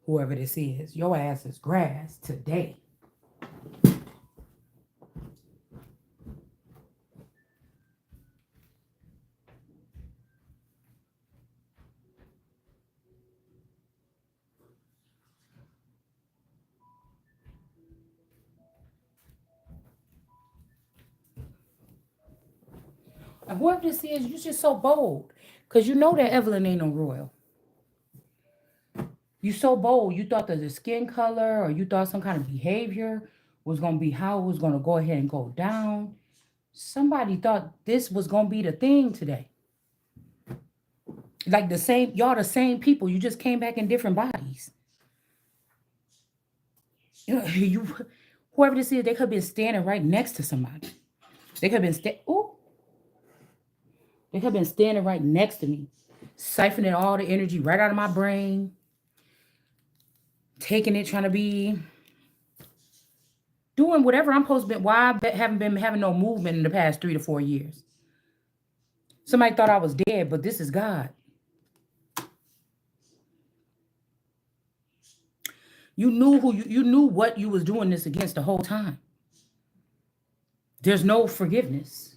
Whoever this is, your ass is grass today. And whoever this is, you just so bold. Because you know that Evelyn ain't no royal. You so bold. You thought that the skin color or you thought some kind of behavior was going to be how it was going to go ahead and go down. Somebody thought this was going to be the thing today. Like the same, y'all the same people. You just came back in different bodies. You, whoever this is, they could have been standing right next to somebody. They could have been they could have been standing right next to me, siphoning all the energy right out of my brain, taking it, trying to be doing whatever I'm supposed to be. Why I haven't been having no movement in the past 3 to 4 years. Somebody thought I was dead, but this is God. You knew you knew what you was doing this against the whole time. There's no forgiveness.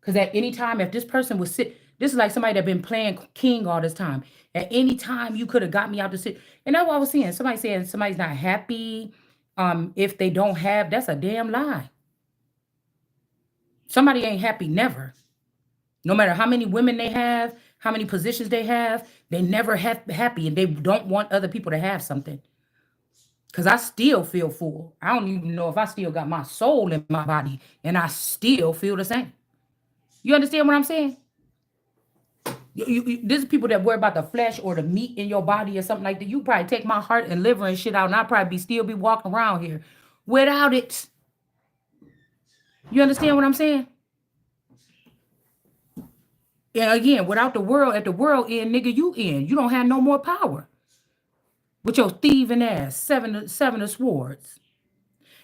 Because at any time, if this person was this is like somebody that been playing king all this time. At any time, you could have got me out to sit. And that's what I was saying. Somebody saying somebody's not happy. If they don't have, that's a damn lie. Somebody ain't happy never. No matter how many women they have, how many positions they never happy, and they don't want other people to have something. Because I still feel full. I don't even know if I still got my soul in my body, and I still feel the same. You understand what I'm saying? There's people that worry about the flesh or the meat in your body or something like that. You probably take my heart and liver and shit out, and I'll probably still be walking around here without it. You understand what I'm saying? And again, without the world, at the world end, nigga, you in. You don't have no more power. With your thieving ass, seven of swords.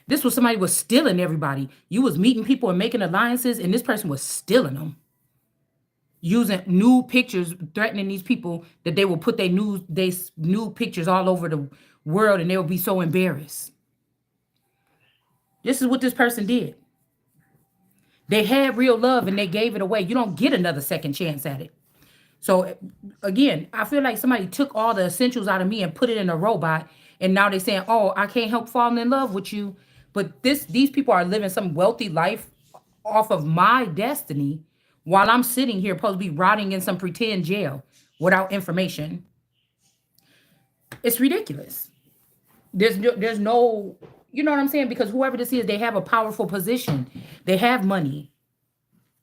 This was somebody was stealing everybody. You was meeting people and making alliances, and this person was stealing them. Using new pictures, threatening these people that they will put their new pictures all over the world, and they will be so embarrassed. This is what this person did. They had real love and they gave it away. You don't get another second chance at it. So again, I feel like somebody took all the essentials out of me and put it in a robot, and now they're saying, "Oh, I can't help falling in love with you." But these people are living some wealthy life off of my destiny, while I'm sitting here supposed to be rotting in some pretend jail without information. It's ridiculous. There's no, you know what I'm saying? Because whoever this is, they have a powerful position. They have money.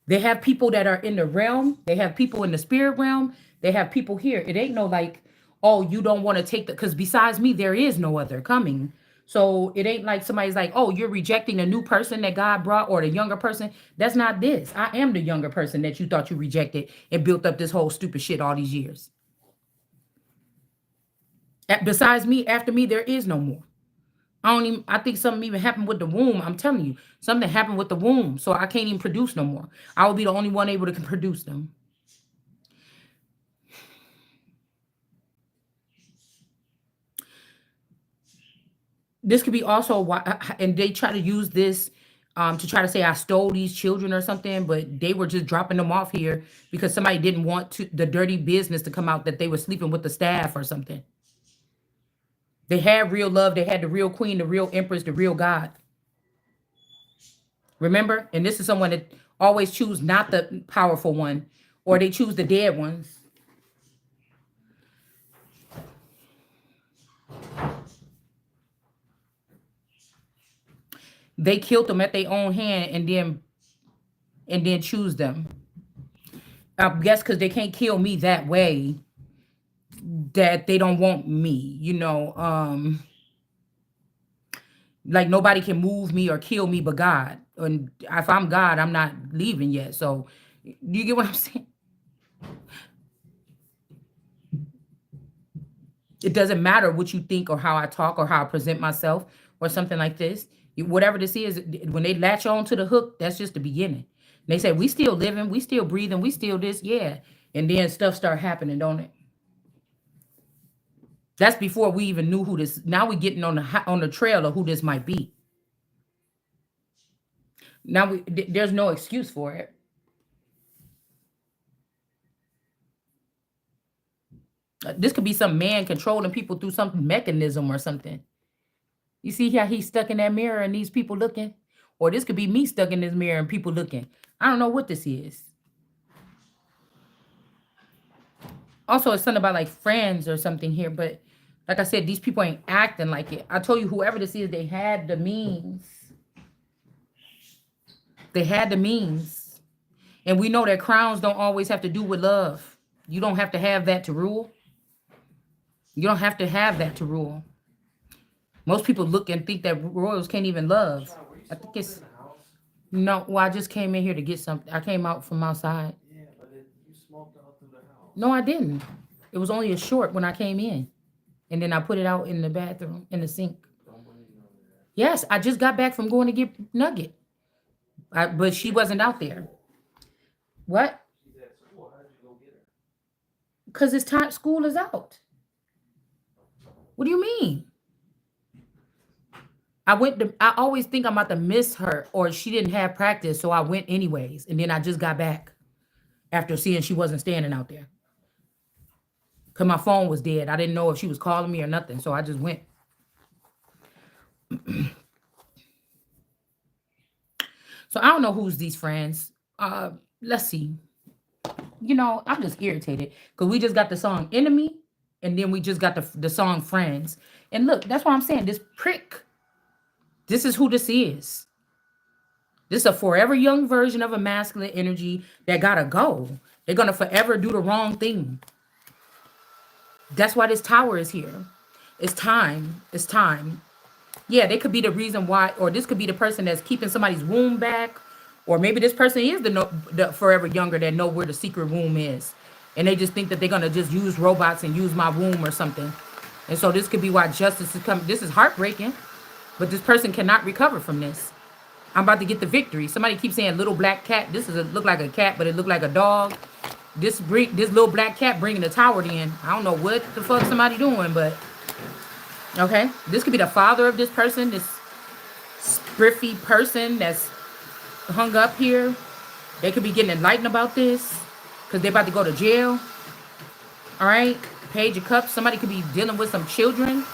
They have people that are in the realm. They have people in the spirit realm. They have people here. It ain't no like, oh, you don't want to take the, because besides me, there is no other coming. So it ain't like somebody's like, oh, you're rejecting a new person that God brought or the younger person. That's not this. I am the younger person that you thought you rejected and built up this whole stupid shit all these years. Besides me, after me, there is no more. I think something even happened with the womb. I'm telling you, something happened with the womb. So I can't even produce no more. I will be the only one able to produce them. This could be also why, and they try to use this to try to say I stole these children or something, but they were just dropping them off here because somebody didn't want the dirty business to come out that they were sleeping with the staff or something. They had real love. They had the real queen, the real empress, the real god. Remember? And this is someone that always choose not the powerful one, or they choose the dead ones. They killed them at their own hand and then choose them. I guess because they can't kill me that way, that they don't want me, like nobody can move me or kill me but God. And if I'm God, I'm not leaving yet. So you get what I'm saying? It doesn't matter what you think or how I talk or how I present myself or something like this. Whatever this is, when they latch on to the hook, that's just the beginning. They say, we still living, we still breathing, we still this, yeah. And then stuff start happening, don't it? That's before we even knew who this. Now we getting on the trail of who this might be. Now there's no excuse for it. This could be some man controlling people through some mechanism or something. You see how he's stuck in that mirror and these people looking? Or this could be me stuck in this mirror and people looking. I don't know what this is. Also, it's something about like friends or something here, but like I said, these people ain't acting like it. I told you, whoever this is, they had the means. They had the means. And we know that crowns don't always have to do with love. You don't have to have that to rule. You don't have to have that to rule. Most people look and think that royals can't even love. I think it's no. Well, I just came in here to get something. I came out from outside. No, I didn't. It was only a short when I came in, and then I put it out in the bathroom in the sink. Yes, I just got back from going to get Nugget, but she wasn't out there. What? Because it's time. School is out. What do you mean? I always think I'm about to miss her or she didn't have practice, so I went anyways. And then I just got back after seeing she wasn't standing out there. Cause my phone was dead. I didn't know if she was calling me or nothing. So I just went. So I don't know who's these friends. Let's see. I'm just irritated. Because we just got the song Enemy. And then we just got the song Friends. And look, that's what I'm saying. This prick. This is who this is. This is a forever young version of a masculine energy that gotta go. They're gonna forever do the wrong thing. That's why this tower is here. It's time. It's time. Yeah, they could be the reason why, or this could be the person that's keeping somebody's womb back, or maybe this person is the forever younger that know where the secret womb is, and they just think that they're gonna just use robots and use my womb or something. And so this could be why justice is coming. This is heartbreaking. But this person cannot recover from this. I'm about to get the victory. Somebody keeps saying little black cat. This look like a cat, but it look like a dog. This little black cat bringing the tower in. I don't know what the fuck somebody doing, but okay. This could be the father of this person, this spriffy person that's hung up here. They could be getting enlightened about this because they're about to go to jail. All right. Page of Cups. Somebody could be dealing with some children.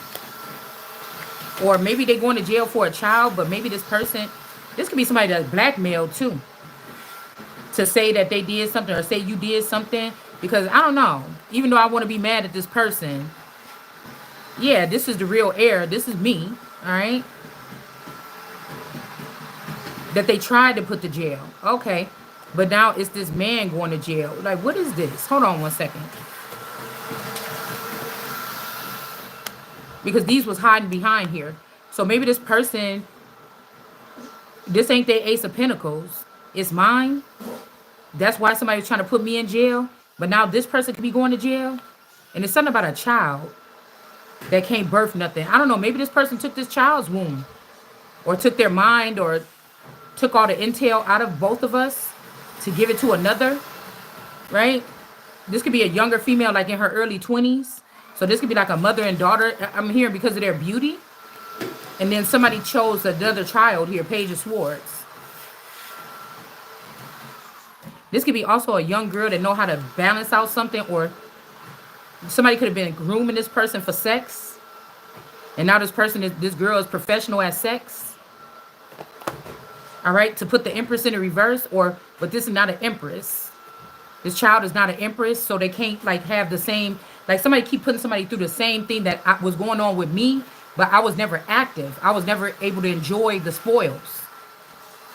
Or maybe they're going to jail for a child, but maybe this could be somebody that's blackmailed too. To say that they did something or say you did something. Because I don't know. Even though I want to be mad at this person. Yeah, this is the real heir. This is me. All right. That they tried to put to jail. Okay. But now it's this man going to jail. Like, what is this? Hold on one second. Because these was hiding behind here. So maybe this person, this ain't their Ace of Pentacles. It's mine. That's why somebody's trying to put me in jail. But now this person could be going to jail. And it's something about a child that can't birth nothing. I don't know. Maybe this person took this child's womb. Or took their mind or took all the intel out of both of us to give it to another. Right? This could be a younger female like in her early 20s. So this could be like a mother and daughter. I'm here because of their beauty. And then somebody chose another child here, Page of Swords. This could be also a young girl that know how to balance out something, or somebody could have been grooming this person for sex. And now this girl is professional at sex. All right, to put the Empress in the reverse, but this is not an Empress. This child is not an Empress, so they can't like have the same. Like somebody keep putting somebody through the same thing that was going on with me, but I was never active. I was never able to enjoy the spoils.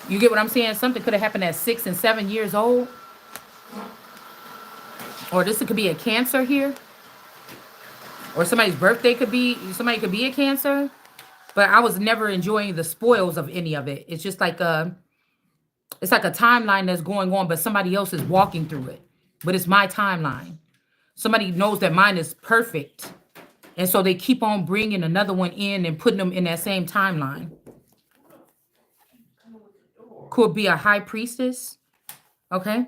You get what I'm saying? Something could have happened at 6 and 7 years old. Or this could be a Cancer here. Or somebody's birthday somebody could be a Cancer. But I was never enjoying the spoils of any of it. It's just like it's like a timeline that's going on, but somebody else is walking through it. But it's my timeline. Somebody knows that mine is perfect. And so they keep on bringing another one in and putting them in that same timeline. Could be a high priestess. Okay.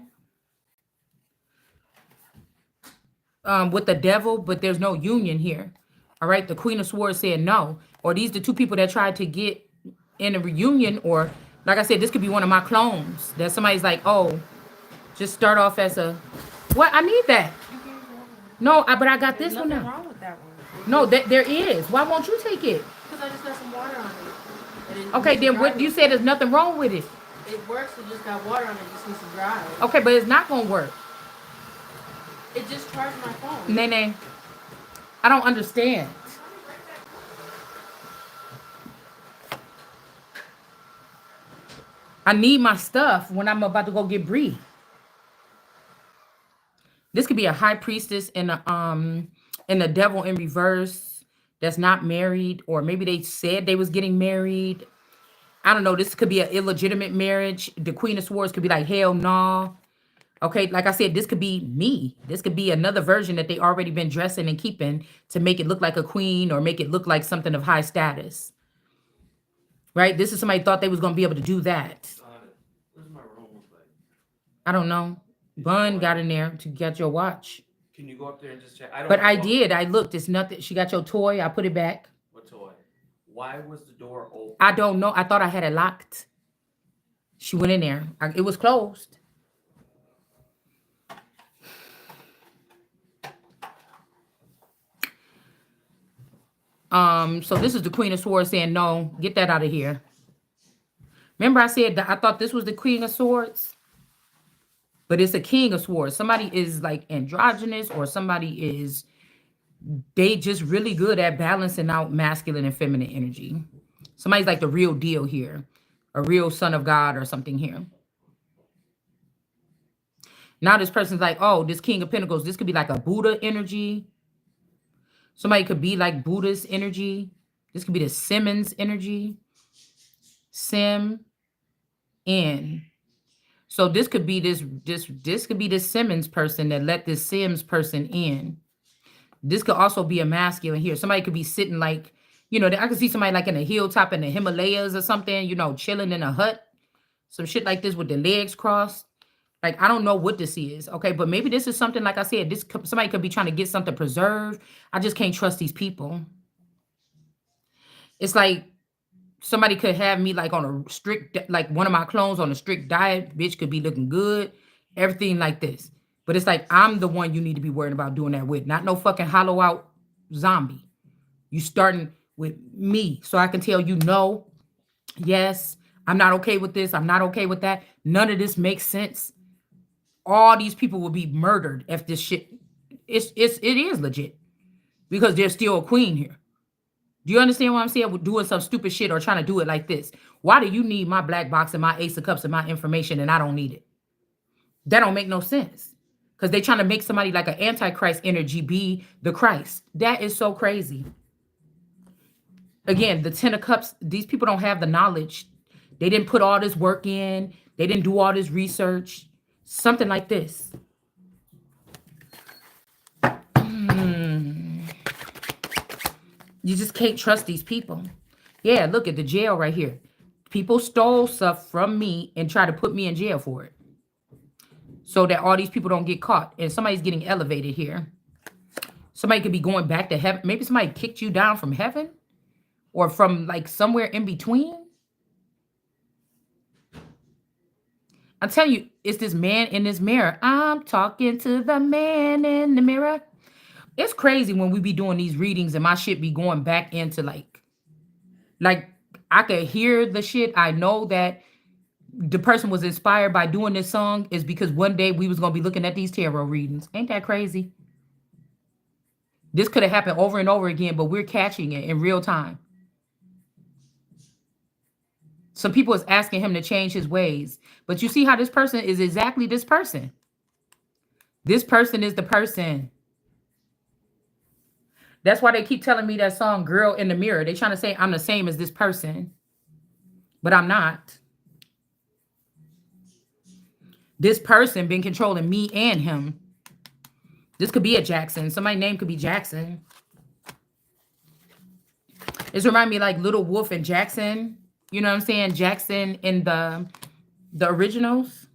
With the devil, but there's no union here. All right. The Queen of Swords said no. Or these the two people that tried to get in a reunion. Or like I said, this could be one of my clones. That somebody's like, oh, just start off as a what? I need that. You gave the other one. No, but I got There's this one nothing now. wrong with that one. No, there is. Why won't you take it? Because I just got some water on it. And it Okay, needs to then dry what you real said quick. there's nothing wrong with it. It works, it just got water on it, it just needs to dry. Okay, but it's not gonna work. It just charged my phone. Nene, I don't understand. I need my stuff when I'm about to go get Bree. This could be a high priestess and the devil in reverse that's not married, or maybe they said they was getting married. I don't know. This could be an illegitimate marriage. The Queen of Swords could be like, hell no. Okay, like I said, this could be me. This could be another version that they already been dressing and keeping to make it look like a queen or make it look like something of high status. Right? This is somebody thought they was gonna be able to do that. What does my room look like? I don't know. Bun got in there to get your watch. Can you go up there and just check? I don't But know I what- did. I looked. It's nothing. She got your toy. I put it back. What toy? Why was the door open? I don't know. I thought I had it locked. She went in there. It was closed. So this is the Queen of Swords saying, no, get that out of here. Remember I said that I thought this was the Queen of Swords? But it's a King of Swords. Somebody is like androgynous, or somebody is, they just really good at balancing out masculine and feminine energy. Somebody's like the real deal here. A real son of God or something here. Now this person's like, oh, this King of Pentacles, this could be like a Buddha energy. Somebody could be like Buddha's energy. This could be the Simmons energy. Sim in. So this could be this could be the Simmons person that let this Sims person in. This could also be a masculine here. Somebody could be sitting like, you know, I could see somebody like in a hilltop in the Himalayas or something, you know, chilling in a hut. Some shit like this with the legs crossed. Like, I don't know what this is, okay? But maybe this is something, like I said, somebody could be trying to get something preserved. I just can't trust these people. It's like somebody could have me like on a strict, like one of my clones on a strict diet. Bitch could be looking good, everything like this. But it's like, I'm the one you need to be worried about doing that with, not no fucking hollow out zombie. You starting with me so I can tell you no, yes, I'm not okay with this. I'm not okay with that. None of this makes sense. All these people will be murdered if this shit, it is legit because there's still a queen here. Do you understand what I'm saying? With doing some stupid shit or trying to do it like this. Why do you need my black box and my ace of cups and my information and I don't need it? That don't make no sense. Because they trying to make somebody like an antichrist energy be the Christ. That is so crazy. Again, the 10 of cups, these people don't have the knowledge. They didn't put all this work in. They didn't do all this research. Something like this. You just can't trust these people. Yeah, look at the jail right here. People stole stuff from me and tried to put me in jail for it. So that all these people don't get caught. And somebody's getting elevated here. Somebody could be going back to heaven. Maybe somebody kicked you down from heaven. Or from like somewhere in between. I'm telling you, it's this man in this mirror. I'm talking to the man in the mirror. It's crazy when we be doing these readings and my shit be going back into like I could hear the shit. I know that the person was inspired by doing this song is because one day we was going to be looking at these tarot readings. Ain't that crazy? This could have happened over and over again, but we're catching it in real time. Some people is asking him to change his ways. But you see how this person is exactly this person. This person is the person. That's why they keep telling me that song, Girl in the Mirror. They trying to say I'm the same as this person. But I'm not. This person been controlling me and him. This could be a Jackson. Somebody's name could be Jackson. This remind me like Little Wolf and Jackson. You know what I'm saying? Jackson in the originals.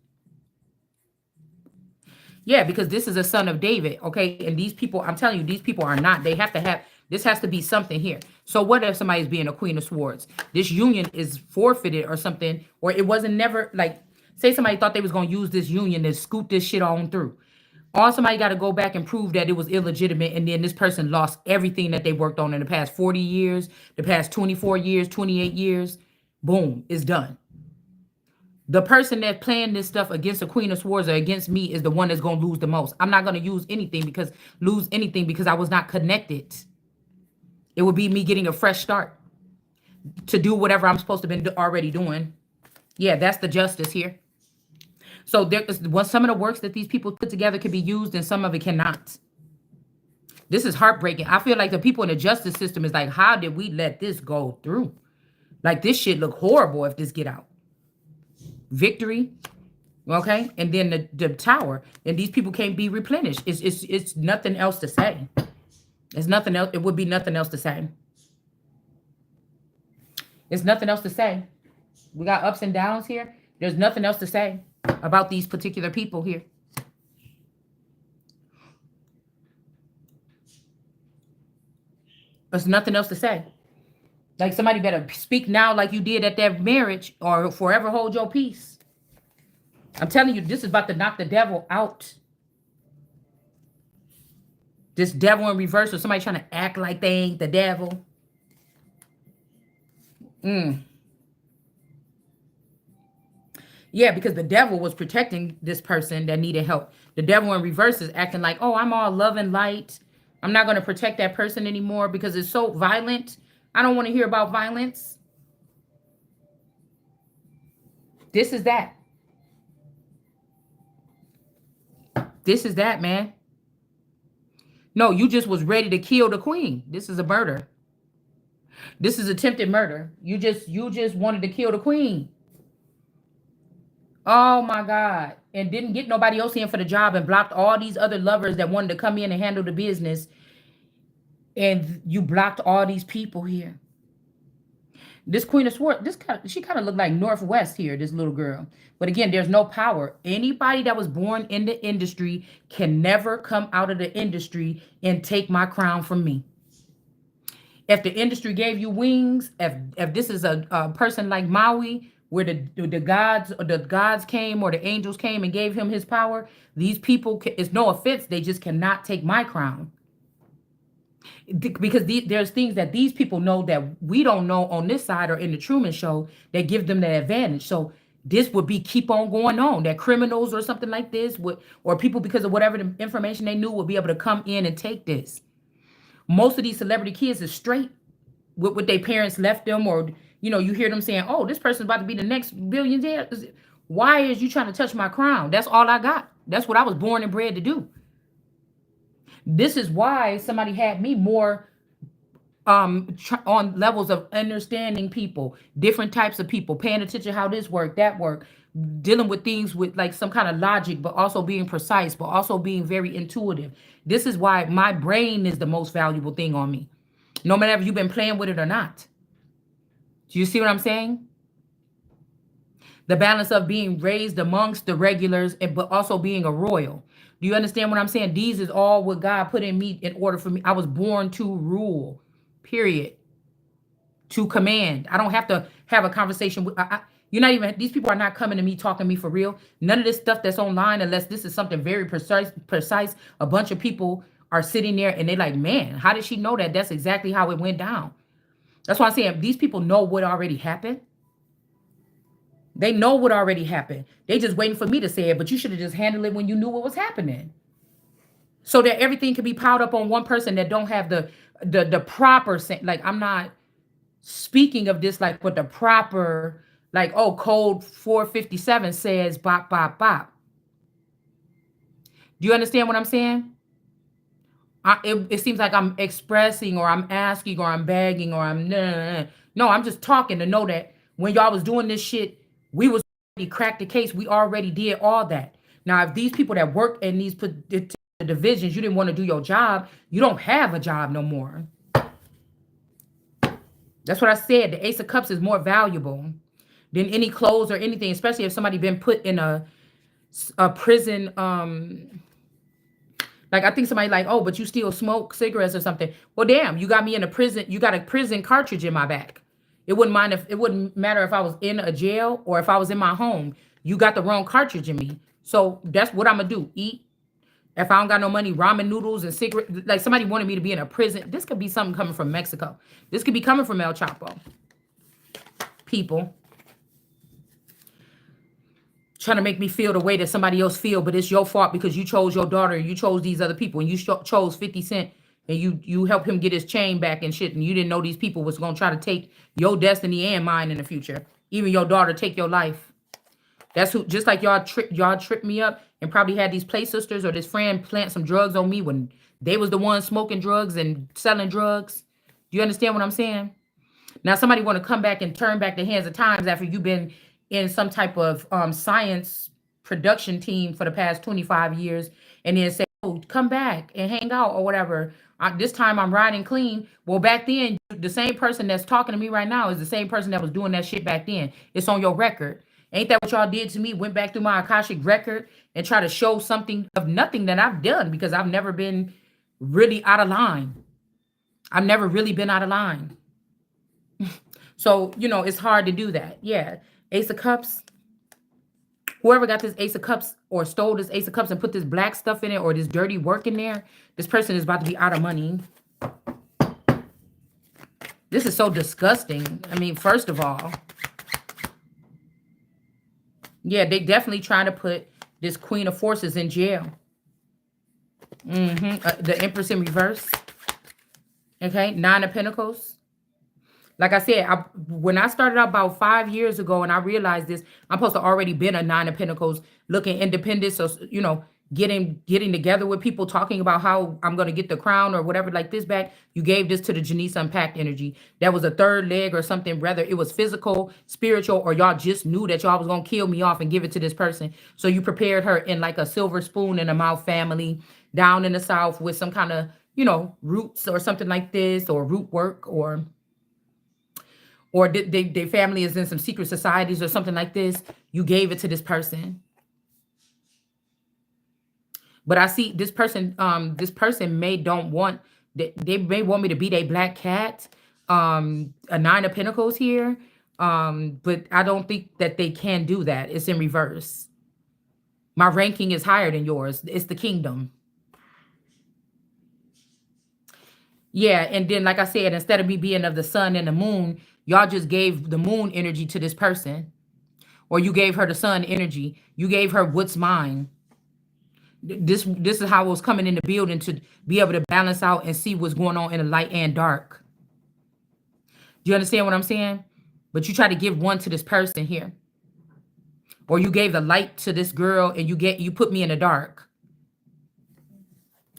Yeah, because this is a son of David, okay? And these people, I'm telling you, these people are not. They This has to be something here. So what if somebody's being a Queen of Swords? This union is forfeited or something, or it wasn't never like, say somebody thought they was going to use this union to scoop this shit on through. Or somebody got to go back and prove that it was illegitimate, and then this person lost everything that they worked on in the past 40 years, the past 24 years, 28 years. Boom, it's done. The person that planned this stuff against the Queen of Swords or against me is the one that's going to lose the most. I'm not going to lose anything because I was not connected. It would be me getting a fresh start to do whatever I'm supposed to be already doing. Yeah, that's the justice here. So there is some of the works that these people put together can be used and some of it cannot. This is heartbreaking. I feel like the people in the justice system is like, how did we let this go through? Like, this shit look horrible if this get out. Victory, okay, and then the tower, and these people can't be replenished. It's nothing else to say. It's nothing else. It would be nothing else to say. It's nothing else to say. We got ups and downs here. There's nothing else to say about these particular people here. There's nothing else to say. Like, somebody better speak now like you did at that marriage or forever hold your peace. I'm telling you, this is about to knock the devil out. This devil in reverse, or somebody trying to act like they ain't the devil. Yeah, because the devil was protecting this person that needed help. The devil in reverse is acting like, oh, I'm all love and light. I'm not going to protect that person anymore because it's so violent. I don't want to hear about violence. This is that. This is that, man. No, you just was ready to kill the queen. This is a murder. This is attempted murder. You just wanted to kill the queen. Oh my God. And didn't get nobody else in for the job and blocked all these other lovers that wanted to come in and handle the business. And you blocked all these people here. This Queen of Swords, she kind of looked like Northwest here, this little girl. But again, there's no power. Anybody that was born in the industry can never come out of the industry and take my crown from me. If the industry gave you wings, if this is a person like Maui, where the gods came or the angels came and gave him his power, these people, it's no offense, they just cannot take my crown. Because there's things that these people know that we don't know on this side or in the Truman Show that give them that advantage. So this would be keep on going on. That criminals or something like this would, or people because of whatever the information they knew would be able to come in and take this. Most of these celebrity kids is straight with what their parents left them, or you hear them saying, "Oh, this person's about to be the next billionaire." Why is you trying to touch my crown? That's all I got. That's what I was born and bred to do. This is why somebody had me more on levels of understanding people, different types of people, paying attention how this work, that work, dealing with things with like some kind of logic, but also being precise, but also being very intuitive. This is why my brain is the most valuable thing on me, no matter if you've been playing with it or not. Do you see what I'm saying? The balance of being raised amongst the regulars, but also being a royal. Do you understand what I'm saying? These is all what God put in me in order for me. I was born to rule, period. To command. I don't have to have a conversation with, these people are not coming to me, talking to me for real. None of this stuff that's online, unless this is something very precise. A bunch of people are sitting there and they're like, man, how did she know that? That's exactly how it went down. That's why I'm saying these people know what already happened. They know what already happened. They just waiting for me to say it, but you should have just handled it when you knew what was happening. So that everything can be piled up on one person that don't have the proper, like, I'm not speaking of this like what the proper, like, oh, code 457 says bop, bop, bop. Do you understand what I'm saying? It seems like I'm expressing or I'm asking or I'm begging or I'm no, I'm just talking to know that when y'all was doing this shit, we was already cracked the case. We already did all that. Now, if these people that work in these divisions, you didn't want to do your job, you don't have a job no more. That's what I said. The Ace of Cups is more valuable than any clothes or anything, especially if somebody been put in a prison, Like, I think somebody like, oh, but you still smoke cigarettes or something. Well, damn, you got me in a prison. You got a prison cartridge in my back. It wouldn't matter if I was in a jail or if I was in my home. You got the wrong cartridge in me. So that's what I'm gonna do. Eat. If I don't got no money, ramen noodles and cigarette. Like, somebody wanted me to be in a prison. This could be something coming from Mexico. This could be coming from El Chapo. People trying to make me feel the way that somebody else feel, but it's your fault because you chose your daughter and you chose these other people and you chose 50 Cent and you helped him get his chain back and shit, and you didn't know these people was going to try to take your destiny and mine in the future. Even your daughter take your life. That's who, just like y'all tripped me up and probably had these play sisters or this friend plant some drugs on me when they was the ones smoking drugs and selling drugs. Do you understand what I'm saying? Now somebody want to come back and turn back the hands of times after you've been in some type of science production team for the past 25 years and then say, oh, come back and hang out or whatever. This time I'm riding clean. Well, back then, the same person that's talking to me right now is the same person that was doing that shit back then. It's on your record. Ain't that what y'all did to me? Went back through my Akashic record and try to show something of nothing that I've done because I've never been really out of line. I've never really been out of line. So, it's hard to do that. Yeah. Ace of Cups. Whoever got this Ace of Cups or stole this Ace of Cups and put this black stuff in it or this dirty work in there, this person is about to be out of money. This is so disgusting. I mean, first of all, yeah, they definitely trying to put this Queen of Forces in jail. The Empress in reverse. Okay, Nine of Pentacles. Like I said, when I started out about 5 years ago and I realized this, I'm supposed to already been a Nine of Pentacles, looking independent. So, getting together with people, talking about how I'm going to get the crown or whatever like this back. You gave this to the Janice Unpacked energy. That was a third leg or something, whether it was physical, spiritual, or y'all just knew that y'all was going to kill me off and give it to this person. So you prepared her in like a silver spoon in a mouth family down in the South with some kind of, roots or something like this, or root work, or their family is in some secret societies or something like this. You gave it to this person. But I see this person may want me to be their black cat. A Nine of Pentacles here. But I don't think that they can do that. It's in reverse. My ranking is higher than yours. It's the kingdom. Yeah, and then like I said, instead of me being of the sun and the moon, y'all just gave the moon energy to this person. Or you gave her the sun energy. You gave her what's mine. This is how it was coming in the building to be able to balance out and see what's going on in the light and dark. Do you understand what I'm saying? But you try to give one to this person here. Or you gave the light to this girl and you put me in the dark.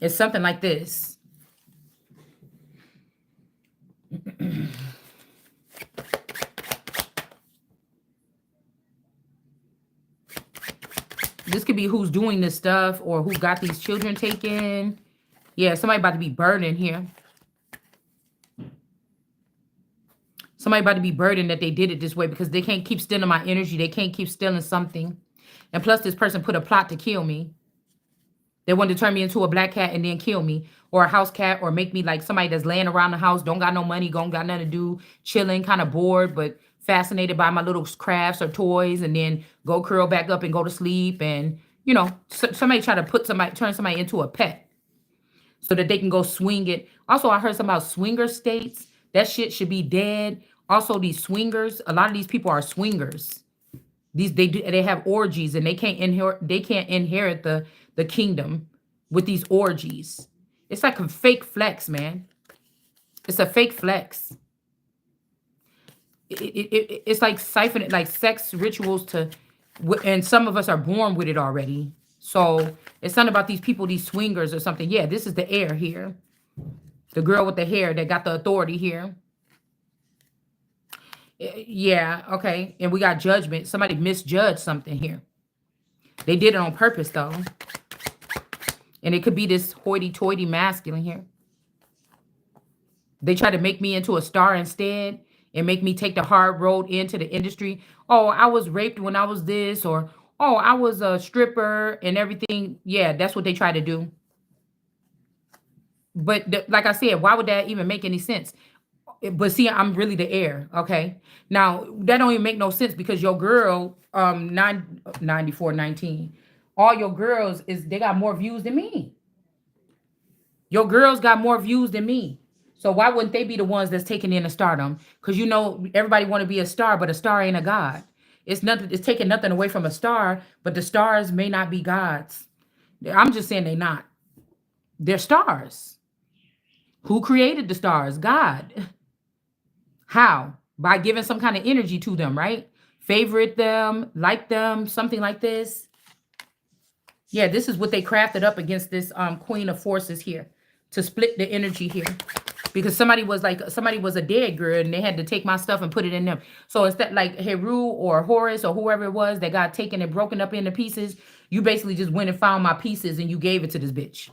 It's something like this. This could be who's doing this stuff or who got these children taken. Yeah, somebody about to be burdened here. Somebody about to be burdened that they did it this way because they can't keep stealing my energy. They can't keep stealing something. And plus this person put a plot to kill me. They wanted to turn me into a black cat and then kill me. Or a house cat, or make me like somebody that's laying around the house, don't got no money, don't got nothing to do, chilling, kind of bored, but fascinated by my little crafts or toys, and then go curl back up and go to sleep. And, somebody try to turn somebody into a pet so that they can go swing it. Also, I heard something about swinger states. That shit should be dead. Also, these swingers, a lot of these people are swingers. They have orgies and they can't inherit the kingdom with these orgies. It's like a fake flex, man. It's a fake flex. It's like siphoning, like sex rituals and some of us are born with it already. So it's something about these people, these swingers or something. Yeah, this is the air here. The girl with the hair that got the authority here. Yeah, okay. And we got judgment. Somebody misjudged something here. They did it on purpose, though. And it could be this hoity-toity masculine here. They try to make me into a star instead and make me take the hard road into the industry. Oh, I was raped when I was this, or, oh, I was a stripper and everything. Yeah, that's what they try to do. But like I said, why would that even make any sense? But see, I'm really the heir. Okay. Now that don't even make no sense because your girl, 9419, all your girls they got more views than me. Your girls got more views than me. So why wouldn't they be the ones that's taking in the stardom? Because you know everybody want to be a star, but a star ain't a god. It's nothing. It's taking nothing away from a star, but the stars may not be gods. I'm just saying they not. They're stars. Who created the stars? God. How? By giving some kind of energy to them, right? Favorite them, like them, something like this. Yeah, this is what they crafted up against this Queen of Forces here to split the energy here. Because somebody was a dead girl and they had to take my stuff and put it in them. So instead, like Heru or Horus or whoever it was that got taken and broken up into pieces, you basically just went and found my pieces and you gave it to this bitch.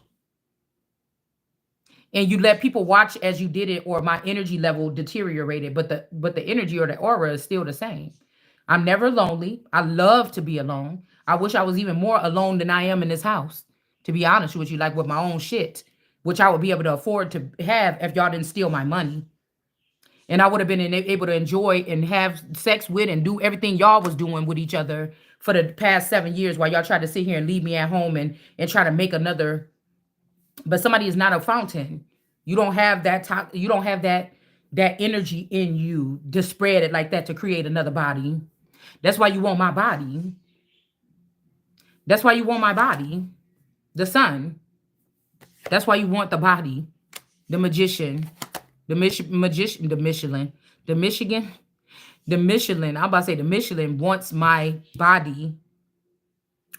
And you let people watch as you did it, or my energy level deteriorated, but the energy or the aura is still the same. I'm never lonely. I love to be alone. I wish I was even more alone than I am in this house, to be honest with you, like with my own shit, which I would be able to afford to have if y'all didn't steal my money. And I would have been able to enjoy and have sex with and do everything y'all was doing with each other for the past 7 years while y'all tried to sit here and leave me at home and try to make another. But somebody is not a fountain. You don't have that you don't have that energy in you to spread it like that to create another body. That's why you want my body. That's why you want my body. The sun. That's why you want the body. The magician. The magician. The Michelin. The Michigan. The Michelin. I'm about to say the Michelin wants my body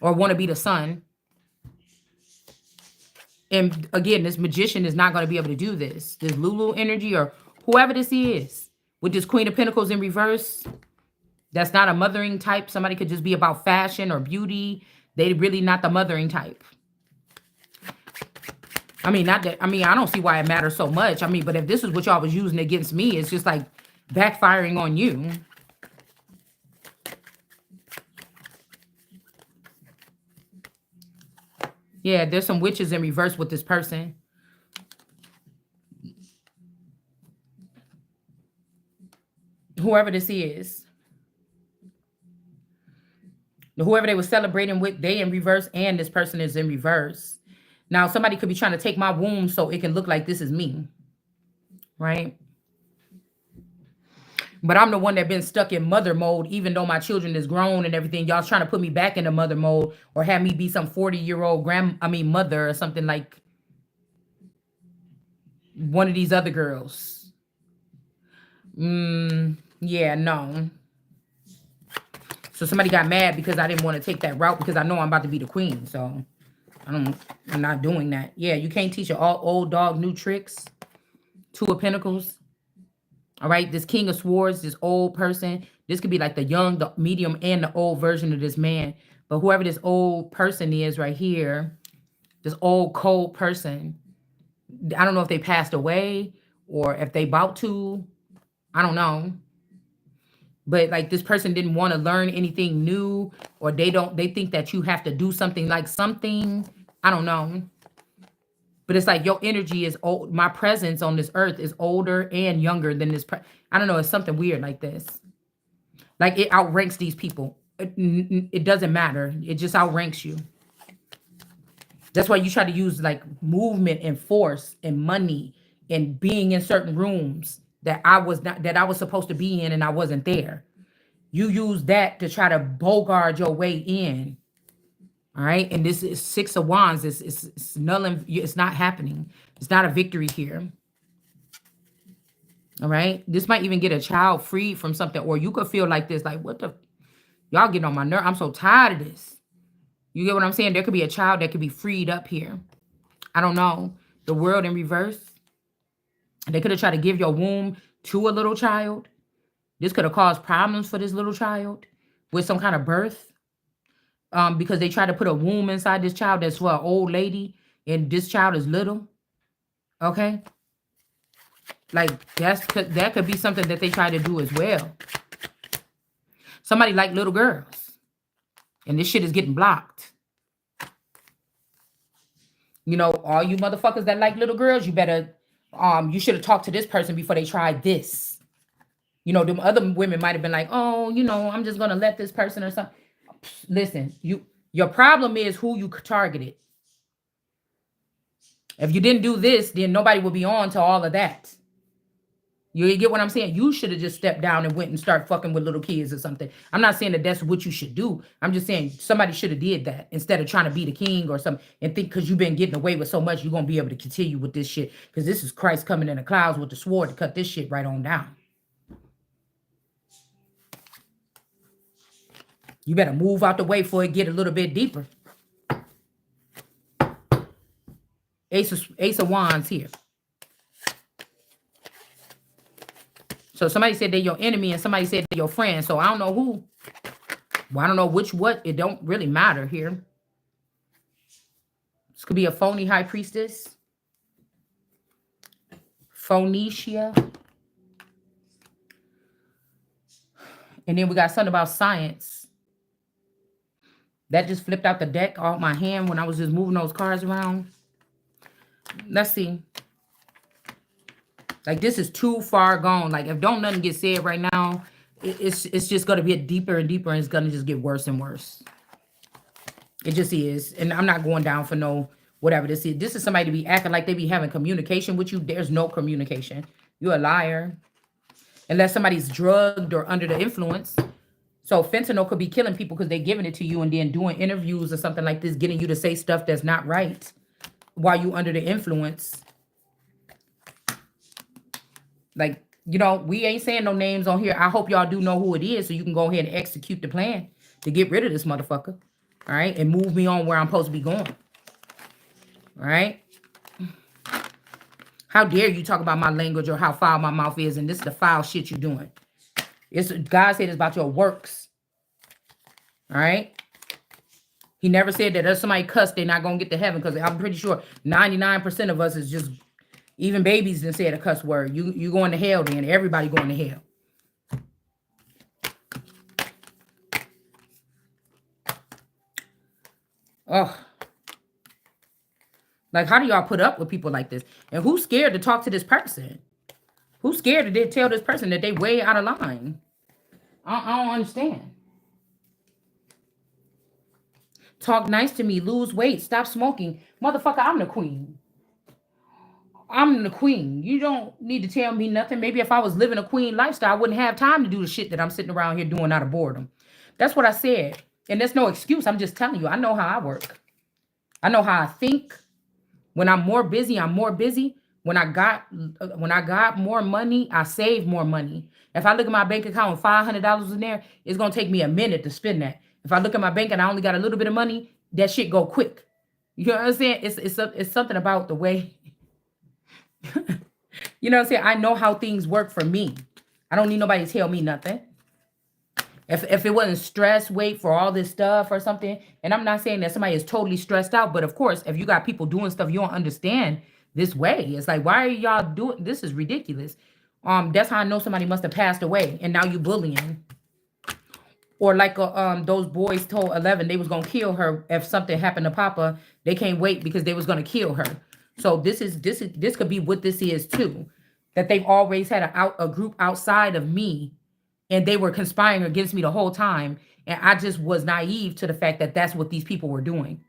or want to be the sun. And again, this magician is not going to be able to do this. This Lulu energy or whoever this is with this Queen of Pentacles in reverse. That's not a mothering type. Somebody could just be about fashion or beauty. They really not the mothering type. I mean, not that. I mean, I don't see why it matters so much. I mean, but if this is what y'all was using against me, it's just like backfiring on you. Yeah, there's some witches in reverse with this person. Whoever this is. Whoever they were celebrating with, they in reverse, and this person is in reverse. Now, somebody could be trying to take my womb so it can look like this is me. Right? But I'm the one that been stuck in mother mode, even though my children is grown and everything. Y'all's trying to put me back into mother mode or have me be some 40-year-old mother or something like one of these other girls. Yeah, no. So somebody got mad because I didn't want to take that route because I know I'm about to be the queen. So I'm not doing that. Yeah, you can't teach an old dog new tricks. Two of Pentacles. All right, this King of Swords, this old person. This could be like the young, the medium, and the old version of this man. But whoever this old person is right here, this old cold person, I don't know if they passed away or if they about to. I don't know. But like this person didn't want to learn anything new, or they think that you have to do something like something. I don't know. But it's like your energy is old. My presence on this earth is older and younger than this. I don't know. It's something weird like this. Like it outranks these people. It doesn't matter. It just outranks you. That's why you try to use like movement and force and money and being in certain rooms that I was supposed to be in and I wasn't there. You use that to try to bogart your way in. All right. And this is Six of Wands. It's null and it's not happening. It's not a victory here. All right. This might even get a child freed from something, or you could feel like this, like, what the, y'all getting on my nerve. I'm so tired of this. You get what I'm saying? There could be a child that could be freed up here. I don't know. The world in reverse. They could have tried to give your womb to a little child. This could have caused problems for this little child with some kind of birth. Because they try to put a womb inside this child that's for an old lady, and this child is little. Okay? Like, that could be something that they try to do as well. Somebody like little girls. And this shit is getting blocked. You know, all you motherfuckers that like little girls, you better, you should have talked to this person before they tried this. You know, them other women might have been like, oh, you know, I'm just gonna let this person or something. Listen, your problem is who you targeted. If you didn't do this, then nobody will be on to all of that. You get what I'm saying? You should have just stepped down and went and start fucking with little kids or something. I'm not saying that that's what you should do. I'm just saying somebody should have did that instead of trying to be the king or something and think because you've been getting away with so much, you're going to be able to continue with this shit. Because this is Christ coming in the clouds with the sword to cut this shit right on down. You better move out the way before it get a little bit deeper. Ace of Wands here. So somebody said they're your enemy and somebody said they're your friend. So I don't know who. Well, I don't know which what. It don't really matter here. This could be a phony high priestess. Phoenicia. And then we got something about science. That just flipped out the deck off my hand when I was just moving those cards around. Let's see. Like, this is too far gone. Like, if don't nothing get said right now, it's just going to get deeper and deeper, and it's going to just get worse and worse. It just is. And I'm not going down for no whatever this is. This is somebody to be acting like they be having communication with you. There's no communication. You're a liar. Unless somebody's drugged or under the influence. So fentanyl could be killing people because they're giving it to you and then doing interviews or something like this, getting you to say stuff that's not right while you under the influence. Like, you know, we ain't saying no names on here. I hope y'all do know who it is so you can go ahead and execute the plan to get rid of this motherfucker. All right? And move me on where I'm supposed to be going. All right? How dare you talk about my language or how foul my mouth is, and this is the foul shit you're doing. God said it's about your works. All right? He never said that if somebody cussed, they're not going to get to heaven, because I'm pretty sure 99% of us is just, even babies didn't say a cuss word. You going to hell then. Everybody going to hell. Oh. Like, how do y'all put up with people like this? And who's scared to talk to this person? Who's scared to tell this person that they way out of line? I don't understand. Talk nice to me. Lose weight. Stop smoking. Motherfucker, I'm the queen. I'm the queen. You don't need to tell me nothing. Maybe if I was living a queen lifestyle, I wouldn't have time to do the shit that I'm sitting around here doing out of boredom. That's what I said. And there's no excuse. I'm just telling you. I know how I work. I know how I think. When I'm more busy, I'm more busy. When I got more money, I save more money. If I look at my bank account with $500 in there, it's gonna take me a minute to spend that. If I look at my bank and I only got a little bit of money, that shit go quick. You know what I'm saying? It's something about the way. You know what I'm saying? I know how things work for me. I don't need nobody to tell me nothing. If it wasn't stress, wait for all this stuff or something, and I'm not saying that somebody is totally stressed out, but of course, if you got people doing stuff you don't understand this way, it's like, why are y'all doing this? Is ridiculous. That's how I know somebody must have passed away, and now you bullying. Or like those boys told 11 they was gonna kill her if something happened to Papa. They can't wait because they was gonna kill her. So this could be what this is too. That they've always had a group outside of me. And they were conspiring against me the whole time. And I just was naive to the fact that that's what these people were doing.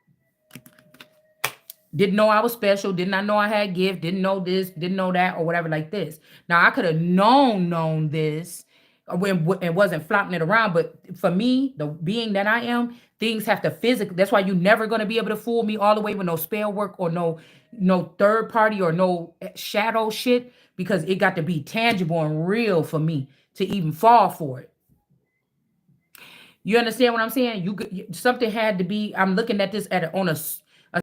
Didn't know I was special. Did not know I had gift. Didn't know this. Didn't know that or whatever like this. Now, I could have known this when it wasn't flopping it around. But for me, the being that I am, things have to physically. That's why you're never going to be able to fool me all the way with no spell work or no third party or no shadow shit. Because it got to be tangible and real for me to even fall for it. You understand what I'm saying? Something had to be. I'm looking at this on a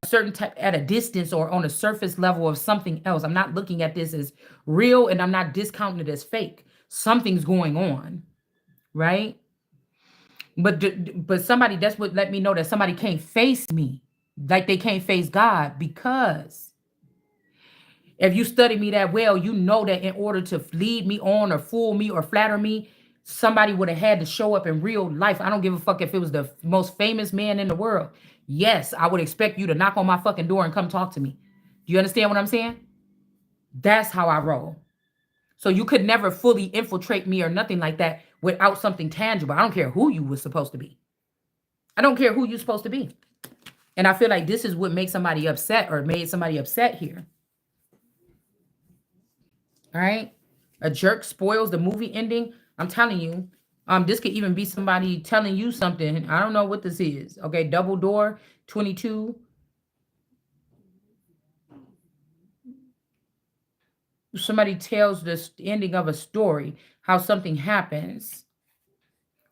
certain type, at a distance or on a surface level of something else. I'm not looking at this as real, and I'm not discounting it as fake. Something's going on, right? But somebody, that's what let me know that somebody can't face me like they can't face God, because if you study me that well, you know that in order to lead me on or fool me or flatter me, somebody would have had to show up in real life. I don't give a fuck if it was the most famous man in the world. yes, I would expect you to knock on my fucking door and come talk to me. Do you understand what I'm saying? That's how I roll. So you could never fully infiltrate me or nothing like that without something tangible. I don't care who you was supposed to be. I don't care who you're supposed to be. And I feel like this is what makes somebody upset or made somebody upset here. All right. A jerk spoils the movie ending. I'm telling you, this could even be somebody telling you something. I don't know what this is. Okay, double door, 22. Somebody tells the ending of a story, how something happens.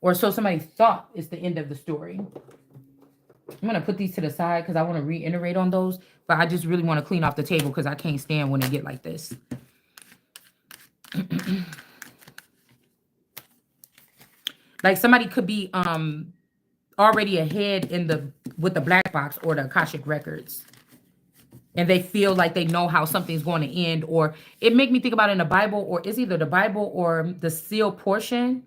Or so somebody thought it's the end of the story. I'm going to put these to the side because I want to reiterate on those. But I just really want to clean off the table because I can't stand when they get like this. Like somebody could be already ahead in the with the black box or the Akashic records. And they feel like they know how something's going to end. Or it make me think about in the Bible, or it's either the Bible or the sealed portion.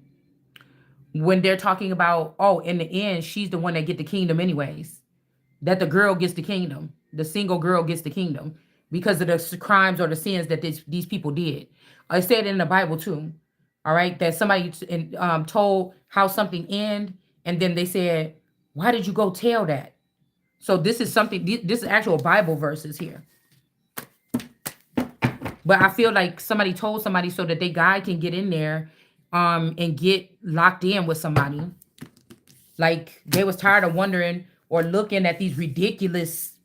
When they're talking about, oh, in the end, she's the one that get the kingdom anyways. That the girl gets the kingdom. The single girl gets the kingdom. Because of the crimes or the sins that these people did. I said it in the Bible too. All right. That somebody told how something end. And then they said, why did you go tell that? So this is something, this is actual Bible verses here. But I feel like somebody told somebody so that they guy can get in there and get locked in with somebody. Like they was tired of wondering or looking at these ridiculous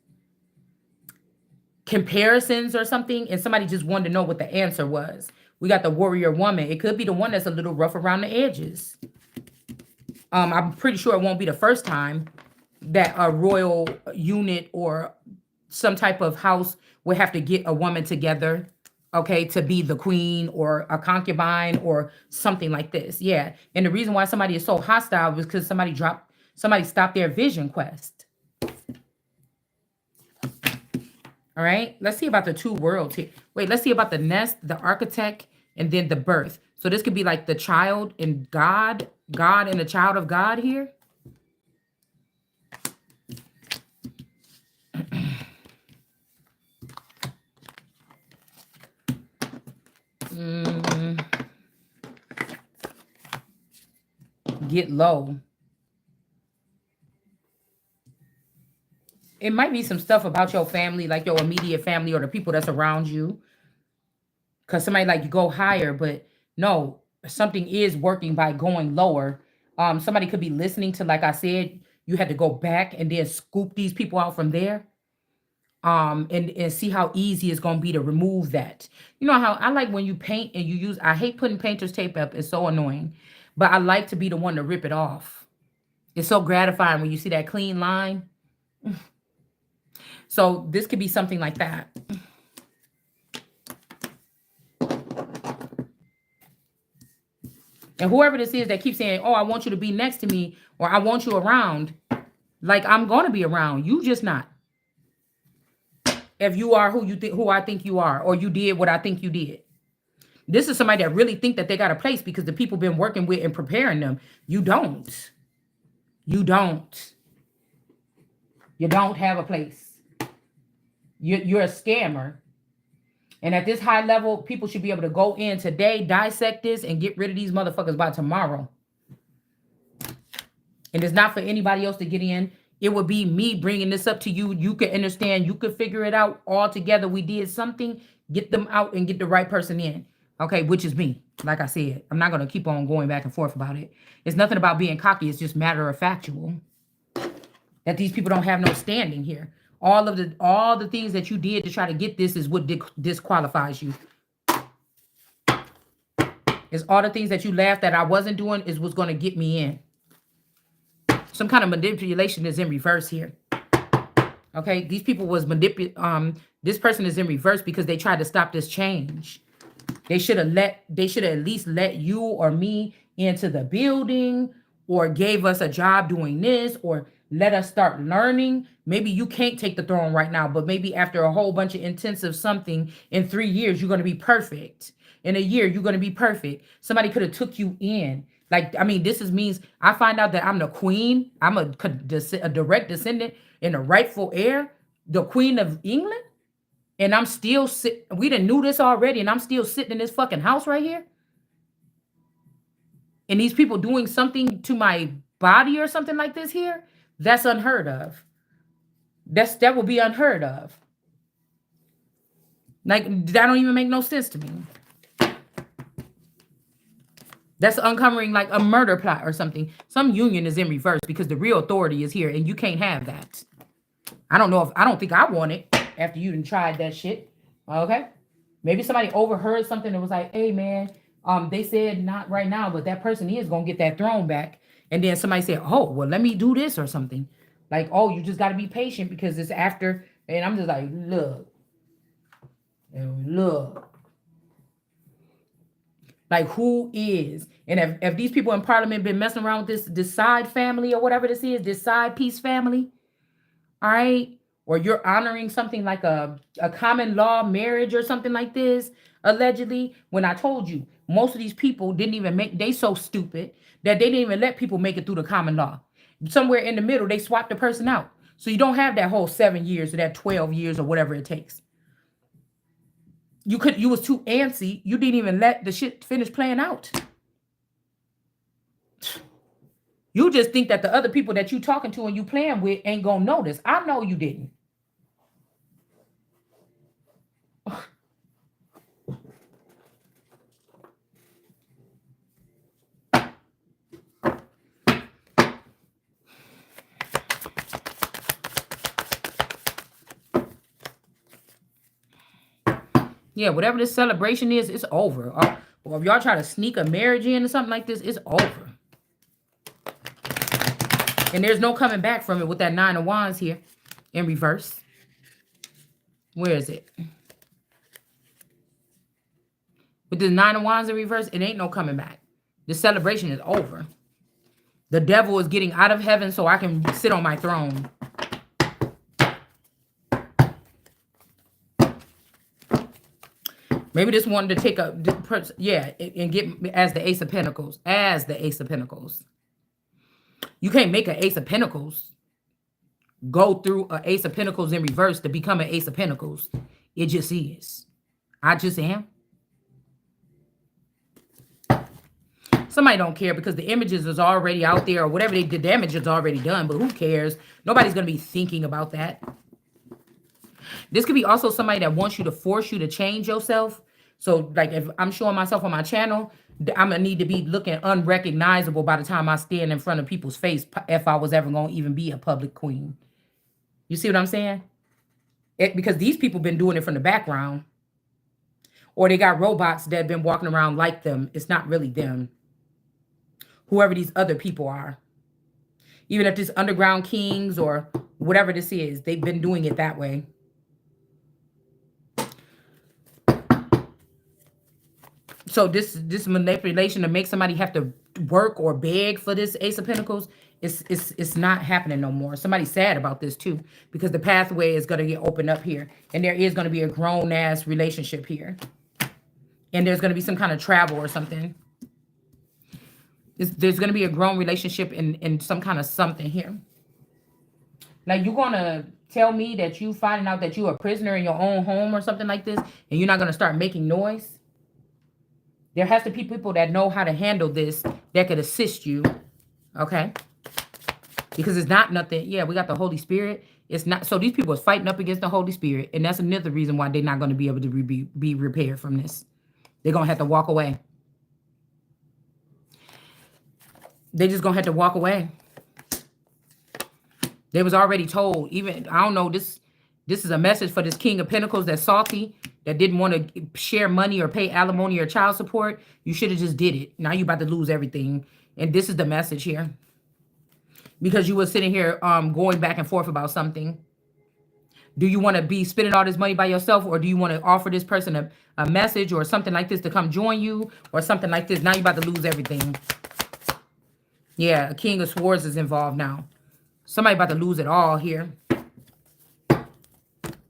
comparisons or something, and somebody just wanted to know what the answer was. We got the warrior woman. It could be the one that's a little rough around the edges. I'm pretty sure it won't be the first time that a royal unit or some type of house would have to get a woman together, okay, to be the queen or a concubine or something like this. Yeah. And the reason why somebody is so hostile was because somebody stopped their vision quest. All right. Let's see about the two worlds here. Wait, let's see about the nest, the architect, and then the birth. So this could be like the child and God and the child of God here. Get low. It might be some stuff about your family, like your immediate family or the people that's around you. Because somebody like you go higher, but no, something is working by going lower. Somebody could be listening to, like I said, you had to go back and then scoop these people out from there. And see how easy it's gonna be to remove that. You know how I like when you paint and you use, I hate putting painter's tape up, it's so annoying. But I like to be the one to rip it off. It's so gratifying when you see that clean line. So this could be something like that. And whoever this is that keeps saying, oh, I want you to be next to me, or I want you around, like I'm gonna be around, you just not. If you are who I think you are, or you did what I think you did. This is somebody that really think that they got a place because the people been working with and preparing them. You don't. You don't. You don't have a place. You're a scammer. And at this high level, people should be able to go in today, dissect this, and get rid of these motherfuckers by tomorrow. And it's not for anybody else to get in. It would be me bringing this up to you. You could understand. You could figure it out all together. We did something. Get them out and get the right person in. Okay, which is me. Like I said, I'm not going to keep on going back and forth about it. It's nothing about being cocky. It's just matter of factual. That these people don't have no standing here. All the things that you did to try to get this is what disqualifies you. It's all the things that you laughed that I wasn't doing is what's going to get me in. Some kind of manipulation is in reverse here. Okay, these people was this person is in reverse because they tried to stop this change. They should have at least let you or me into the building, or gave us a job doing this, or let us start learning. Maybe you can't take the throne right now, but maybe after a whole bunch of intensive something in 3 years, you're going to be perfect. in a year you're going to be perfect. Somebody could have took you in. Like, I mean, means I find out that I'm the queen. I'm a direct descendant and the rightful heir, the queen of England. And I'm still we done knew this already, and I'm still sitting in this fucking house right here. And these people doing something to my body or something like this here, that's unheard of. That would be unheard of. Like, that don't even make no sense to me. That's uncovering like a murder plot or something. Some union is in reverse because the real authority is here, and you can't have that. I don't think I want it after you done tried that shit. Okay? Maybe somebody overheard something that was like, hey man, they said not right now, but that person is gonna get that throne back. And then somebody said, oh, well, let me do this or something. Like, oh, you just gotta be patient because it's after. And I'm just like, look. Like, who is? And if these people in parliament been messing around with this side family or whatever this is, this side piece family, all right? Or you're honoring something like a common law marriage or something like this, allegedly. When I told you, most of these people didn't even they so stupid that they didn't even let people make it through the common law. Somewhere in the middle, they swapped the person out. So you don't have that whole 7 years or that 12 years or whatever it takes. You was too antsy. You didn't even let the shit finish playing out. You just think that the other people that you talking to and you playing with ain't gonna notice. I know you didn't. Yeah, whatever this celebration is, it's over. Or if y'all try to sneak a marriage in or something like this, it's over. And there's no coming back from it with that 9 of Wands here in reverse. Where is it? With the 9 of Wands in reverse, it ain't no coming back. The celebration is over. The devil is getting out of heaven so I can sit on my throne. Maybe this wanted to take a, and get as the Ace of Pentacles. As the Ace of Pentacles. You can't make an Ace of Pentacles go through an Ace of Pentacles in reverse to become an Ace of Pentacles. It just is. I just am. Somebody don't care because the images is already out there or whatever the damage is already done. But who cares? Nobody's going to be thinking about that. This could be also somebody that wants you to force you to change yourself. So, like, if I'm showing myself on my channel, I'm going to need to be looking unrecognizable by the time I stand in front of people's face if I was ever going to even be a public queen. You see what I'm saying? Because these people been doing it from the background. Or they got robots that have been walking around like them. It's not really them. Whoever these other people are. Even if it's underground kings or whatever this is, they've been doing it that way. So this manipulation to make somebody have to work or beg for this Ace of Pentacles, it's not happening no more. Somebody's sad about this too, because the pathway is going to get opened up here. And there is going to be a grown-ass relationship here. And there's going to be some kind of travel or something. There's going to be a grown relationship in some kind of something here. Like, you're going to tell me that you finding out that you're a prisoner in your own home or something like this, and you're not going to start making noise? There has to be people that know how to handle this that could assist you, okay? Because it's not nothing. Yeah, we got the Holy Spirit. It's not. So these people are fighting up against the Holy Spirit, and that's another reason why they're not going to be able to be repaired from this. They're going to have to walk away. They're just going to have to walk away. They was already told, even, I don't know, this is a message for this King of Pentacles that's salty, that didn't want to share money or pay alimony or child support. You should have just did it. Now you're about to lose everything. And this is the message here. Because you were sitting here going back and forth about something. Do you want to be spending all this money by yourself, or do you want to offer this person a message or something like this to come join you or something like this? Now you're about to lose everything. Yeah, a King of Swords is involved now. Somebody about to lose it all here.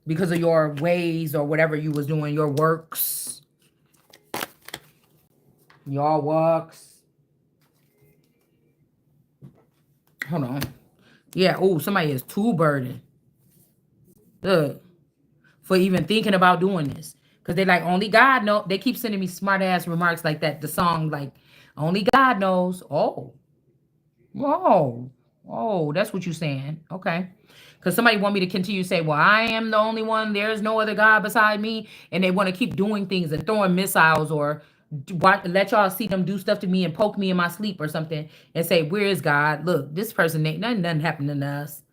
Because of your ways or whatever you was doing, your works. Y'all walks. Hold on. Yeah. Oh, somebody is too burdened. Look, for even thinking about doing this. Because they like, only God know. They keep sending me smart ass remarks like that. The song, like, only God knows. Oh, whoa. Oh, that's what you're saying. Okay. Because somebody want me to continue to say, well, I am the only one. There's no other God beside me. And they want to keep doing things and throwing missiles or let y'all see them do stuff to me and poke me in my sleep or something and say, where is God? Look, this person ain't nothing happened to us.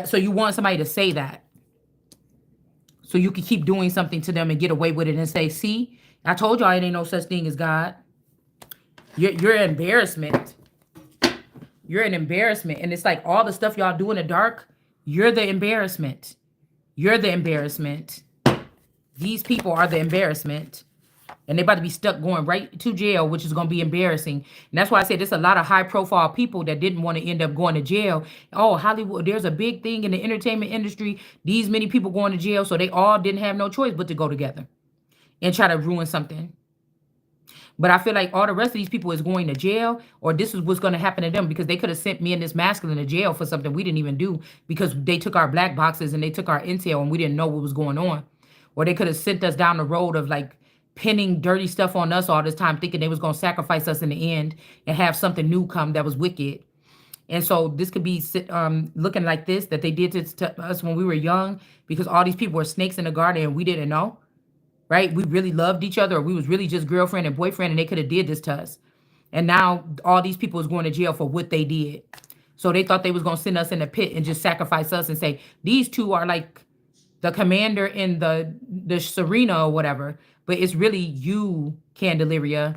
So you want somebody to say that. So you can keep doing something to them and get away with it and say, see, I told y'all it ain't no such thing as God. You're an embarrassment. You're an embarrassment. And it's like all the stuff y'all do in the dark, you're the embarrassment. You're the embarrassment. These people are the embarrassment. And they're about to be stuck going right to jail, which is going to be embarrassing. And that's why I said there's a lot of high profile people that didn't want to end up going to jail. Oh, Hollywood, there's a big thing in the entertainment industry. These many people going to jail. So they all didn't have no choice but to go together and try to ruin something. But I feel like all the rest of these people is going to jail, or this is what's going to happen to them, because they could have sent me and this masculine to jail for something we didn't even do because they took our black boxes and they took our intel and we didn't know what was going on. Or they could have sent us down the road of like pinning dirty stuff on us all this time, thinking they was going to sacrifice us in the end and have something new come that was wicked. And so this could be looking like this, that they did this to us when we were young, because all these people were snakes in the garden and we didn't know. Right? We really loved each other, or we was really just girlfriend and boyfriend, and they could have did this to us. And now all these people is going to jail for what they did. So they thought they was going to send us in a pit and just sacrifice us and say, these two are like the commander in the Serena or whatever. But it's really you, Candelaria.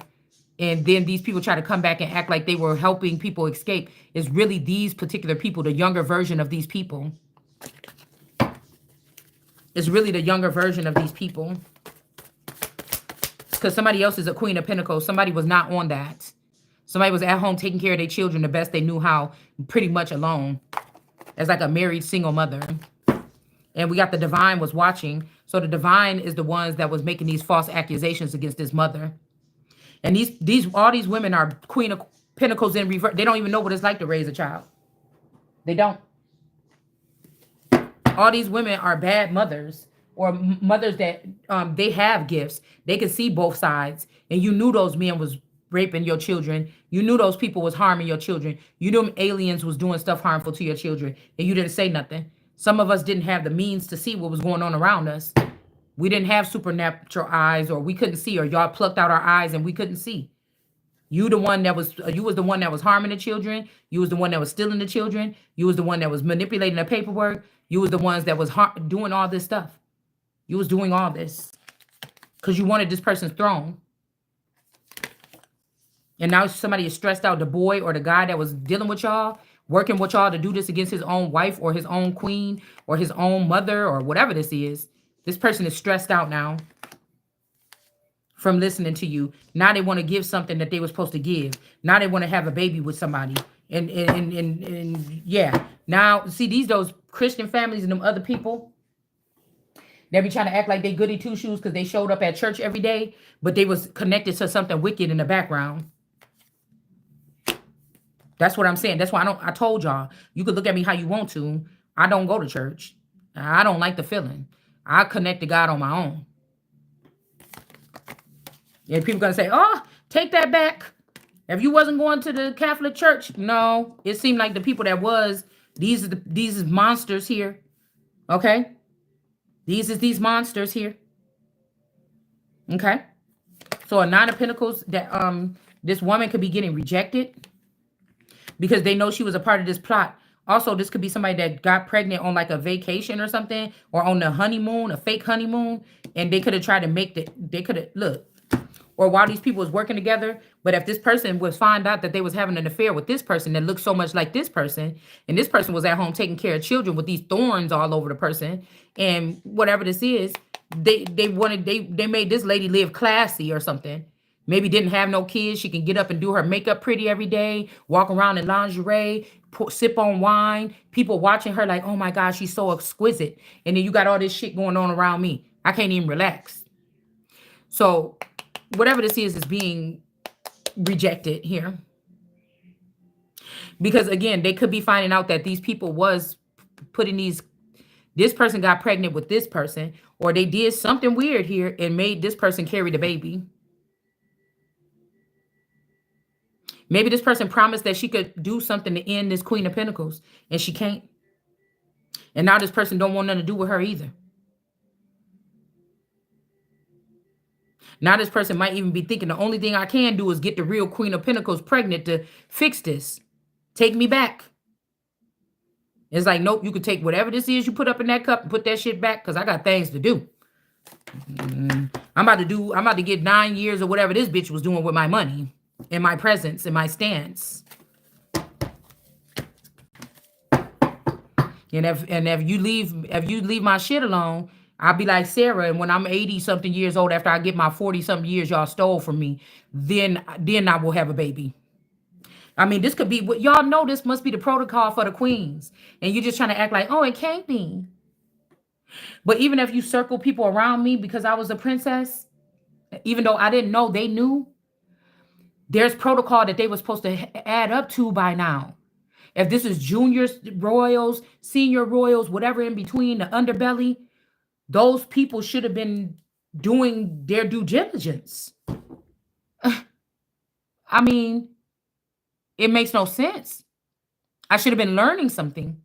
And then these people try to come back and act like they were helping people escape. It's really these particular people, the younger version of these people. It's really the younger version of these people. Because somebody else is a Queen of Pentacles. Somebody was not on that. Somebody was at home taking care of their children the best they knew how, pretty much alone. As like a married single mother. And we got the divine was watching. So the divine is the ones that was making these false accusations against this mother. And all these women are Queen of Pentacles in reverse. They don't even know what it's like to raise a child. They don't. All these women are bad mothers. Or mothers that they have gifts. They can see both sides. And you knew those men was raping your children. You knew those people was harming your children. You knew aliens was doing stuff harmful to your children. And you didn't say nothing. Some of us didn't have the means to see what was going on around us. We didn't have supernatural eyes, or we couldn't see, or y'all plucked out our eyes and we couldn't see. You was the one that was harming the children. You was the one that was stealing the children. You was the one that was manipulating the paperwork. You was the ones that was doing all this stuff. You was doing all this because you wanted this person's throne. And now somebody is stressed out, the boy or the guy that was dealing with y'all, working with y'all to do this against his own wife or his own queen or his own mother or whatever this is. This person is stressed out now from listening to you. Now they want to give something that they were supposed to give. Now they want to have a baby with somebody. And yeah. Now, see, those Christian families and them other people, they be trying to act like they goody two shoes because they showed up at church every day, but they was connected to something wicked in the background. That's what I'm saying. That's why I told y'all, you could look at me how you want to. I don't go to church. I don't like the feeling. I connect to God on my own. And people gonna say, oh, take that back. If you wasn't going to the Catholic Church, no. It seemed like the people that was, these is monsters here. Okay? These monsters here. Okay? So a Nine of Pentacles, that this woman could be getting rejected because they know she was a part of this plot. Also, this could be somebody that got pregnant on like a vacation or something, or on the honeymoon, a fake honeymoon, and they could have tried to look. Or while these people was working together, but if this person was find out that they was having an affair with this person that looked so much like this person, and this person was at home taking care of children with these thorns all over the person, and whatever this is, they made this lady live classy or something. Maybe didn't have no kids. She can get up and do her makeup pretty every day, walk around in lingerie, sip on wine. People watching her like, oh my God, she's so exquisite. And then you got all this shit going on around me. I can't even relax. So whatever this is being rejected here. Because again, they could be finding out that these people was putting this person got pregnant with this person, or they did something weird here and made this person carry the baby. Maybe this person promised that she could do something to end this Queen of Pentacles, and she can't. And now this person don't want nothing to do with her either. Now this person might even be thinking the only thing I can do is get the real Queen of Pentacles pregnant to fix this. Take me back. It's like, nope, you can take whatever this is you put up in that cup and put that shit back because I got things to do. I'm about to get 9 years or whatever this bitch was doing with my money and my presence and my stance. And if you leave my shit alone, I'll be like Sarah, and when I'm 80 something years old, after I get my 40 something years y'all stole from me, then I will have a baby. I mean, this could be what y'all know. This must be the protocol for the queens, and you're just trying to act like, oh, it can't be. But even if you circle people around me because I was a princess, even though I didn't know, they knew. There's protocol that they were supposed to add up to by now. If this is junior royals, senior royals, whatever in between, the underbelly, those people should have been doing their due diligence. I mean, it makes no sense. I should have been learning something.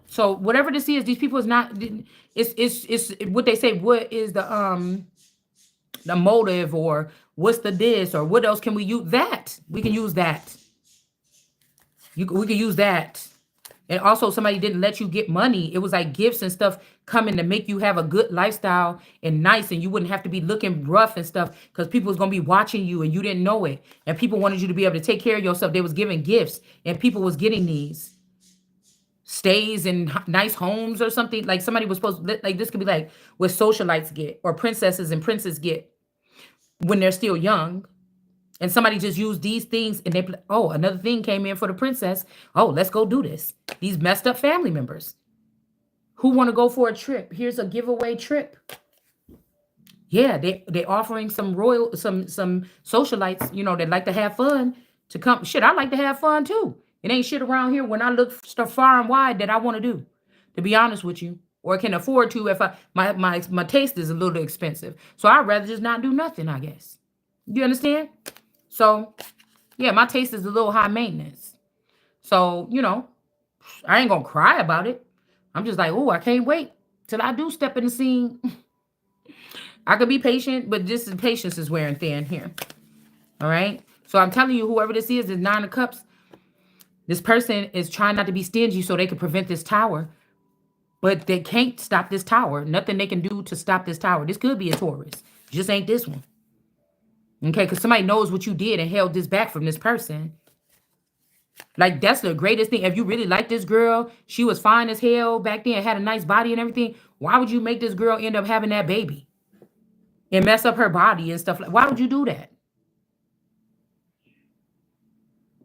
So whatever this is, these people is not. It's what they say. What is the motive, or what's the this, or what else can we use? That we can use that. We can use that. And also, somebody didn't let you get money. It was like gifts and stuff coming to make you have a good lifestyle and nice, and you wouldn't have to be looking rough and stuff because people was going to be watching you and you didn't know it. And people wanted you to be able to take care of yourself. They was giving gifts, and people was getting these stays in nice homes or something. Like somebody was supposed to, like this could be like what socialites get or princesses and princes get when they're still young. And somebody just used these things and they, oh, another thing came in for the princess. Oh, let's go do this. These messed up family members who want to go for a trip. Here's a giveaway trip. Yeah, they offering some socialites, you know, that like to have fun to come. Shit, I like to have fun too. It ain't shit around here when I look stuff far and wide that I want to do, to be honest with you, or can afford to if my taste is a little expensive. So I'd rather just not do nothing, I guess. You understand? So, yeah, my taste is a little high maintenance. So, you know, I ain't going to cry about it. I'm just like, oh, I can't wait till I do step in the scene. I could be patient, but patience is wearing thin here. All right? So I'm telling you, whoever this is 9 of Cups. This person is trying not to be stingy so they can prevent this tower. But they can't stop this tower. Nothing they can do to stop this tower. This could be a Taurus. Just ain't this one. Okay, because somebody knows what you did and held this back from this person. Like, that's the greatest thing. If you really like this girl, she was fine as hell back then, had a nice body and everything. Why would you make this girl end up having that baby? And mess up her body and stuff like that? Why would you do that?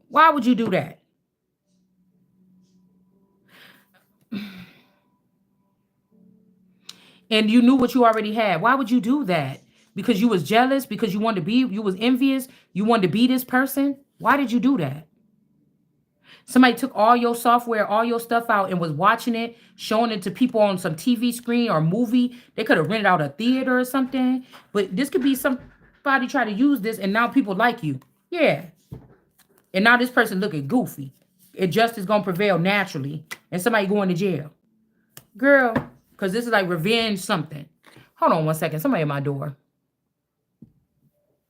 Why would you do that? And you knew what you already had. Why would you do that? Because you was jealous? Because you wanted to be, you was envious? You wanted to be this person? Why did you do that? Somebody took all your software, all your stuff out and was watching it, showing it to people on some TV screen or movie. They could have rented out a theater or something. But this could be somebody try to use this and now people like you. Yeah. And now this person looking goofy. And justice going to prevail naturally. And somebody going to jail. Girl, because this is like revenge something. Hold on one second. Somebody at my door.